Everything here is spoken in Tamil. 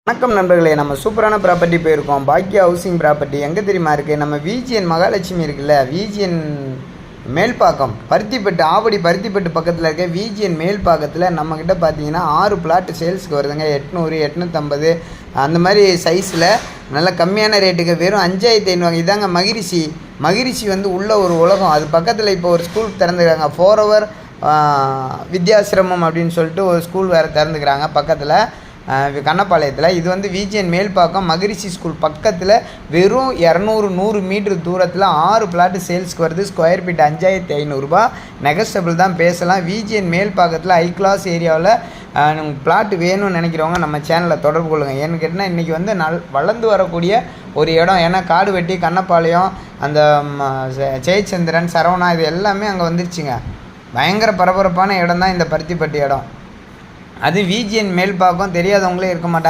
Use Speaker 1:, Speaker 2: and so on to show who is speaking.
Speaker 1: வணக்கம் நண்பர்களே, நம்ம சூப்பரான ப்ராப்பர்ட்டி போயிருக்கோம். பாக்கியா ஹவுசிங் ப்ராப்பர்ட்டி எங்கே தெரியுமா இருக்குது? நம்ம விஜிஎன் மகாலட்சுமி இருக்குல்ல, விஜிஎன் மேல்பாக்கம் பருத்திப்பட்டு, ஆவடி பருத்திப்பட்டு பக்கத்தில் இருக்க விஜிஎன் மேல்பாக்கத்தில் நம்மக்கிட்ட பார்த்தீங்கன்னா 6 பிளாட் சேல்ஸுக்கு வருதுங்க. 800 850 அந்த மாதிரி சைஸில் நல்ல கம்மியான ரேட்டுக்கு வெறும் 5500. இதாங்க மகிரிஷி வந்து உள்ள ஒரு உலகம். அது பக்கத்தில் இப்போ ஒரு ஸ்கூல் திறந்துக்கிறாங்க, 4 hour வித்யாசிரமம் அப்படின்னு சொல்லிட்டு ஒரு ஸ்கூல் வேறு திறந்துக்கிறாங்க பக்கத்தில் கண்ணப்பாளையத்தில். இது வந்து விஜிஎன் மேல்பாக்கம் மகிரிஷி ஸ்கூல் பக்கத்தில் வெறும் 200 மீட்டர் தூரத்தில் 6 பிளாட்டு சேல்ஸ்க்கு வருது. ஸ்கொயர் ஃபீட் 5500 நெகஸ்டபிள் தான், பேசலாம். விஜிஎன் மேல்பாக்கத்தில் ஹை கிளாஸ் ஏரியாவில் பிளாட் வேணும்னு நினைக்கிறவங்க நம்ம சேனலில் தொடர்பு கொள்ளுங்கள். ஏன்னு கேட்டால் இன்றைக்கி வந்து வளர்ந்து வரக்கூடிய ஒரு இடம். ஏன்னா காடு வெட்டி கண்ணப்பாளையம், அந்த ஜெயச்சந்திரன், சரவணா, இது எல்லாமே அங்கே வந்துருச்சுங்க. பயங்கர பரபரப்பான இடம் தான் இந்த பருத்திப்பட்டி இடம். அது விஜிஎன் மேல்பாக்கம். தெரியாதவங்களே இருக்க மாட்டாங்க.